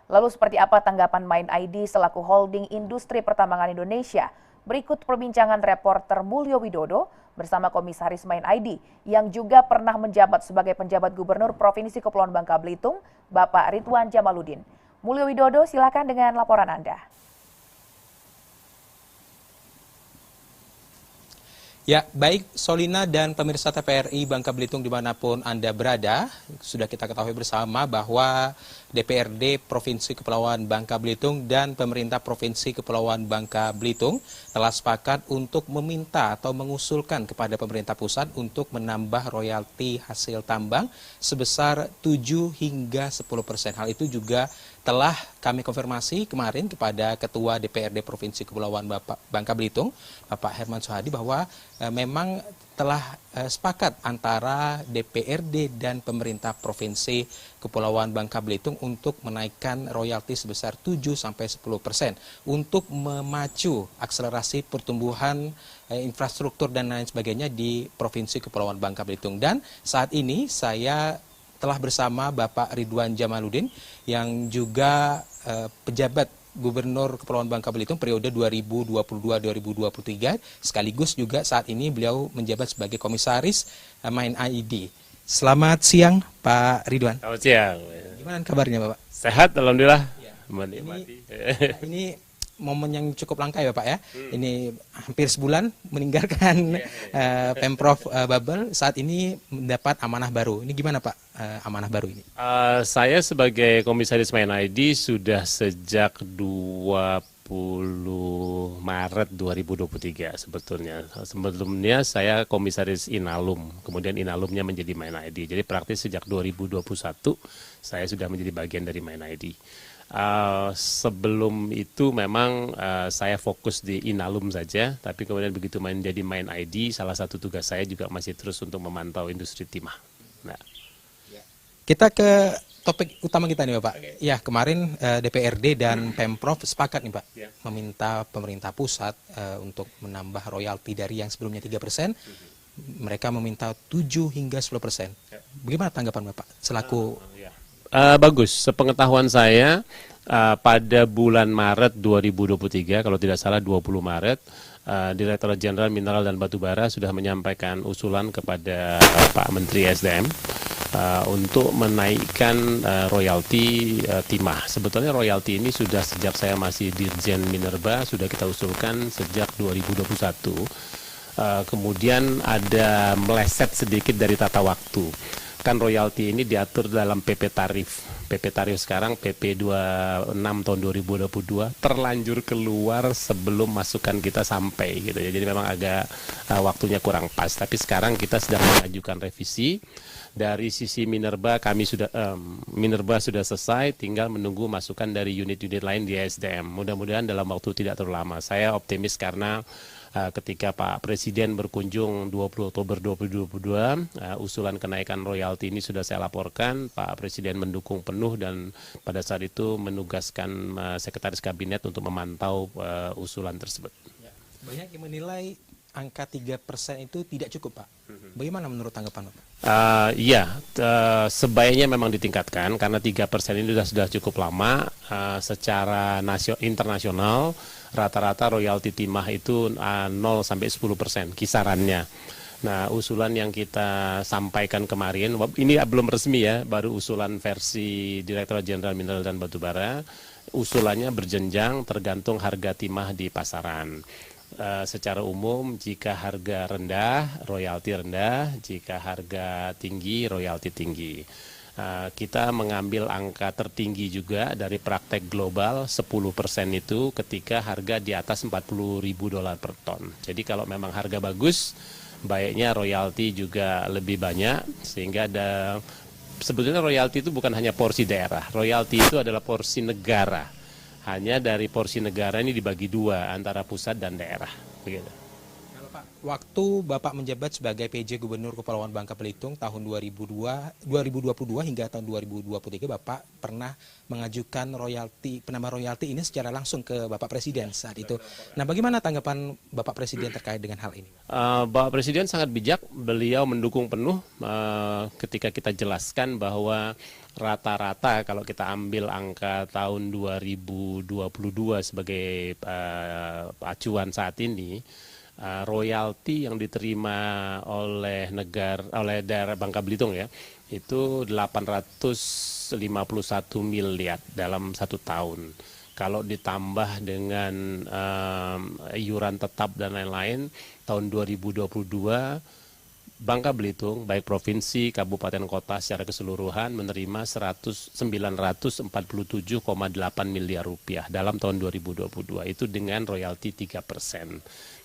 Lalu seperti apa tanggapan Mind ID selaku holding industri pertambangan Indonesia? Berikut perbincangan reporter Mulyo Widodo bersama Komisaris Mind ID yang juga pernah menjabat sebagai penjabat Gubernur Provinsi Kepulauan Bangka Belitung, Bapak Ridwan Jamaludin. Mulyo Widodo, silakan dengan laporan Anda. Ya, baik Solina dan pemirsa TVRI Bangka Belitung dimanapun Anda berada, sudah kita ketahui bersama bahwa DPRD Provinsi Kepulauan Bangka Belitung dan pemerintah Provinsi Kepulauan Bangka Belitung telah sepakat untuk meminta atau mengusulkan kepada pemerintah pusat untuk menambah royalti hasil tambang sebesar 7 hingga 10%. Hal itu juga telah kami konfirmasi kemarin kepada Ketua DPRD Provinsi Kepulauan Bangka Belitung, Bapak Herman Suhadi, bahwa memang telah sepakat antara DPRD dan pemerintah Provinsi Kepulauan Bangka Belitung untuk menaikkan royalti sebesar 7-10% untuk memacu akselerasi pertumbuhan infrastruktur dan lain sebagainya di Provinsi Kepulauan Bangka Belitung. Dan saat ini saya telah bersama Bapak Ridwan Jamaludin yang juga pejabat Gubernur Kepulauan Bangka Belitung periode 2022-2023, sekaligus juga saat ini beliau menjabat sebagai Komisaris Mind ID. Selamat siang Pak Ridwan. Selamat siang. Gimana kabarnya Bapak? Sehat, alhamdulillah. Ya. Menikmati. Ini momen yang cukup langka ya Pak ya. Ini hampir sebulan meninggalkan Pemprov Babel, saat ini mendapat amanah baru. Ini gimana Pak amanah baru ini? Saya sebagai Komisaris Mind ID sudah sejak 20 Maret 2023 sebetulnya. Sebelumnya saya Komisaris Inalum, kemudian Inalumnya menjadi Mind ID. Jadi praktis sejak 2021 saya sudah menjadi bagian dari Mind ID. Sebelum itu memang saya fokus di Inalum saja, tapi kemudian begitu menjadi Mind ID, salah satu tugas saya juga masih terus untuk memantau industri timah. Nah. Kita ke topik utama kita nih Bapak. Okay. Ya, kemarin DPRD dan Pemprov sepakat nih Pak, meminta pemerintah pusat untuk menambah royalti dari yang sebelumnya 3%, mereka meminta 7 hingga 10%. Bagaimana tanggapan Bapak selaku bagus, sepengetahuan saya pada bulan Maret 2023, kalau tidak salah 20 Maret, Direktorat Jenderal Mineral dan Batubara sudah menyampaikan usulan kepada Pak Menteri SDM untuk menaikkan royalti timah. Sebetulnya royalti ini sudah sejak saya masih Dirjen Minerba, sudah kita usulkan sejak 2021. Kemudian ada meleset sedikit dari tata waktu. Kan royalti ini diatur dalam PP Tarif. PP Tarif sekarang PP 26 tahun 2022 terlanjur keluar sebelum masukan kita sampai gitu ya. Jadi memang agak waktunya kurang pas. Tapi sekarang kita sedang mengajukan revisi. Dari sisi Minerba Minerba sudah selesai, tinggal menunggu masukan dari unit-unit lain di SDM. Mudah-mudahan dalam waktu tidak terlalu lama. Saya optimis karena ketika Pak Presiden berkunjung 20 Oktober 2022, usulan kenaikan royalti ini sudah saya laporkan. Pak Presiden mendukung penuh dan pada saat itu menugaskan Sekretaris Kabinet untuk memantau usulan tersebut. Banyak yang menilai angka 3% itu tidak cukup Pak. Bagaimana menurut tanggapan Bapak? Sebaiknya memang ditingkatkan karena 3% ini sudah cukup lama. Secara internasional rata-rata royalti timah itu 0 sampai 10% kisarannya. Nah, usulan yang kita sampaikan kemarin, ini belum resmi ya, baru usulan versi Direktorat Jenderal Mineral dan Batubara. Usulannya berjenjang tergantung harga timah di pasaran. Secara umum jika harga rendah, royalti rendah, jika harga tinggi, royalti tinggi. Kita mengambil angka tertinggi juga dari praktek global 10% itu ketika harga di atas $40.000 per ton. Jadi kalau memang harga bagus, baiknya royalti juga lebih banyak sehingga sebetulnya royalti itu bukan hanya porsi daerah, royalti itu adalah porsi negara. Hanya dari porsi negara ini dibagi dua antara pusat dan daerah. Begitu. Kalau Pak waktu Bapak menjabat sebagai PJ Gubernur Kepulauan Bangka Belitung tahun 2022 hingga tahun 2023, Bapak pernah mengajukan penambahan royalti ini secara langsung ke Bapak Presiden saat itu. Nah, bagaimana tanggapan Bapak Presiden terkait dengan hal ini? Bapak Presiden sangat bijak, beliau mendukung penuh ketika kita jelaskan bahwa rata-rata kalau kita ambil angka tahun 2022 sebagai acuan saat ini, royalti yang diterima oleh daerah Bangka Belitung ya, itu 851 miliar dalam 1 tahun. Kalau ditambah dengan iuran tetap dan lain-lain, tahun 2022 Bangka Belitung, baik provinsi, kabupaten, kota secara keseluruhan menerima 947,8 miliar rupiah dalam tahun 2022. Itu dengan royalti 3%.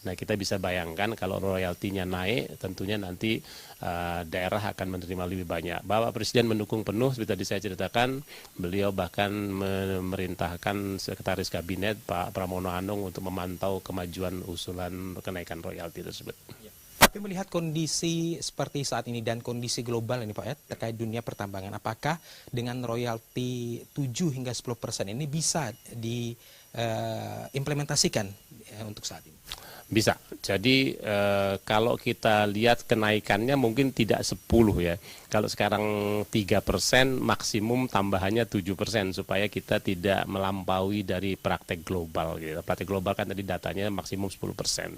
Nah, kita bisa bayangkan kalau royaltinya naik, tentunya nanti daerah akan menerima lebih banyak. Bapak Presiden mendukung penuh, seperti tadi saya ceritakan, beliau bahkan memerintahkan Sekretaris Kabinet Pak Pramono Anung untuk memantau kemajuan usulan kenaikan royalti tersebut. Tapi melihat kondisi seperti saat ini dan kondisi global ini Pak ya, terkait dunia pertambangan, apakah dengan royalti 7 hingga 10% ini bisa diimplementasikan untuk saat ini? Bisa. Jadi kalau kita lihat kenaikannya mungkin tidak 10 ya. Kalau sekarang 3%, maksimum tambahannya 7% supaya kita tidak melampaui dari praktek global gitu. Praktek global kan tadi datanya maksimum 10%.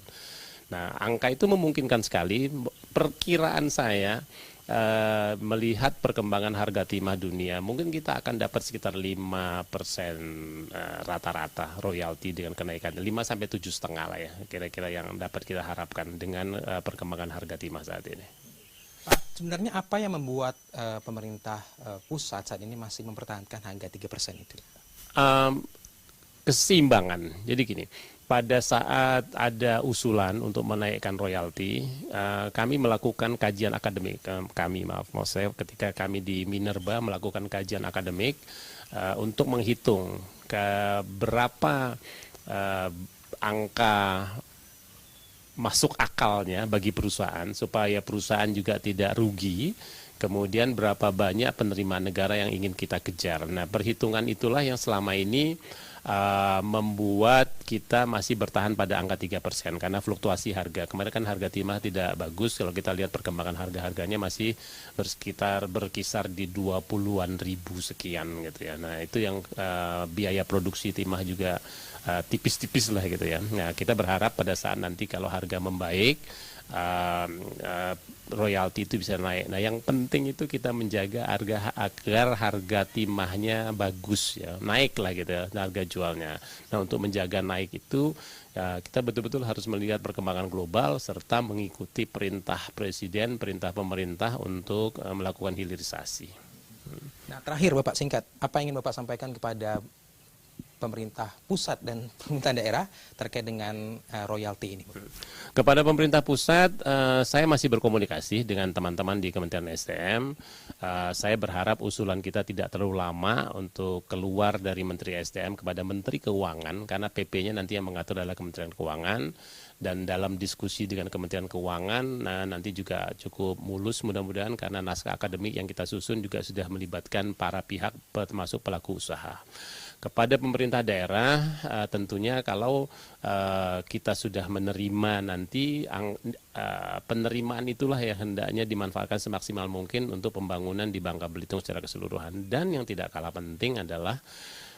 Nah, angka itu memungkinkan sekali. Perkiraan saya melihat perkembangan harga timah dunia, mungkin kita akan dapat sekitar 5% rata-rata royalti dengan kenaikan 5-7,5 lah ya, kira-kira yang dapat kita harapkan dengan perkembangan harga timah saat ini. Pak, sebenarnya apa yang membuat pemerintah pusat saat ini masih mempertahankan harga 3% itu? Keseimbangan. Jadi gini, pada saat ada usulan untuk menaikkan royalti, kami melakukan kajian akademik. Ketika kami di Minerba melakukan kajian akademik untuk menghitung berapa angka masuk akalnya bagi perusahaan supaya perusahaan juga tidak rugi. Kemudian berapa banyak penerimaan negara yang ingin kita kejar. Nah, perhitungan itulah yang selama ini membuat kita masih bertahan pada angka 3% karena fluktuasi harga. Kemarin kan harga timah tidak bagus, kalau kita lihat perkembangan harganya masih berkisar di 20-an ribu sekian gitu ya. Nah, itu yang biaya produksi timah juga tipis-tipis lah gitu ya. Nah, kita berharap pada saat nanti kalau harga membaik, royalti itu bisa naik. Nah, yang penting itu kita menjaga agar harga timahnya bagus ya, naik lah gitu ya, harga jualnya. Nah, untuk menjaga naik itu ya, kita betul-betul harus melihat perkembangan global serta mengikuti perintah Presiden, perintah pemerintah untuk melakukan hilirisasi. Nah, terakhir Bapak singkat, apa yang ingin Bapak sampaikan kepada pemerintah pusat dan pemerintah daerah terkait dengan royalti ini? Kepada pemerintah pusat, saya masih berkomunikasi dengan teman-teman di Kementerian SDM. Saya berharap usulan kita tidak terlalu lama untuk keluar dari Menteri SDM kepada Menteri Keuangan, karena PP-nya nanti yang mengatur adalah Kementerian Keuangan. Dan dalam diskusi dengan Kementerian Keuangan, nanti juga cukup mulus mudah-mudahan, karena naskah akademik yang kita susun juga sudah melibatkan para pihak termasuk pelaku usaha. Kepada pemerintah daerah, tentunya kalau kita sudah menerima nanti, penerimaan itulah yang hendaknya dimanfaatkan semaksimal mungkin untuk pembangunan di Bangka Belitung secara keseluruhan. Dan yang tidak kalah penting adalah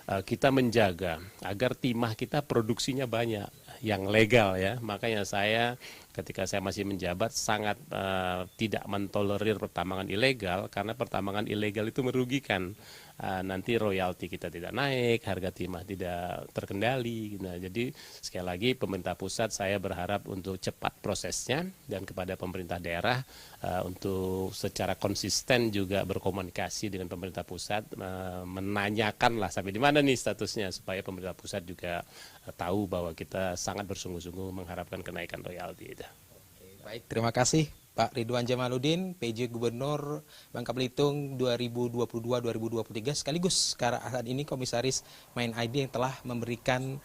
kita menjaga agar timah kita produksinya banyak, yang legal ya. Makanya saya ketika saya masih menjabat sangat tidak mentolerir pertambangan ilegal, karena pertambangan ilegal itu merugikan. Nanti royalti kita tidak naik, harga timah tidak terkendali. Nah, jadi sekali lagi pemerintah pusat saya berharap untuk cepat prosesnya, dan kepada pemerintah daerah untuk secara konsisten juga berkomunikasi dengan pemerintah pusat, menanyakan lah sampai di mana nih statusnya, supaya pemerintah pusat juga tahu bahwa kita sangat bersungguh-sungguh mengharapkan kenaikan royalti itu. Baik, terima kasih Pak Ridwan Jamaluddin, PJ Gubernur Bangka Belitung 2022-2023, sekaligus saat ini Komisaris Main ID yang telah memberikan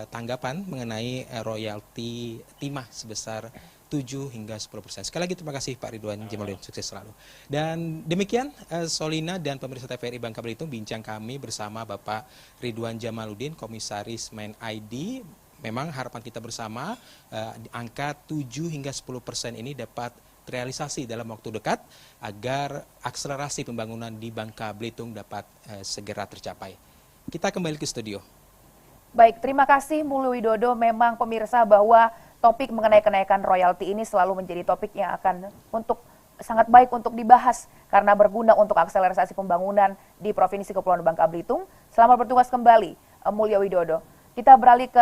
tanggapan mengenai royalti timah sebesar 7 hingga 10%. Sekali lagi terima kasih Pak Ridwan Jamaluddin, sukses selalu. Dan demikian Solina dan pemirsa TVRI Bangka Belitung bincang kami bersama Bapak Ridwan Jamaluddin, Komisaris Main ID. Memang harapan kita bersama angka 7 hingga 10% ini dapat terrealisasi dalam waktu dekat agar akselerasi pembangunan di Bangka Belitung dapat segera tercapai. Kita kembali ke studio. Baik, terima kasih Mulyo Widodo. Memang pemirsa bahwa topik mengenai kenaikan royalti ini selalu menjadi topik yang akan sangat baik untuk dibahas karena berguna untuk akselerasi pembangunan di Provinsi Kepulauan Bangka Belitung. Selamat bertugas kembali, Mulyo Widodo. Kita beralih ke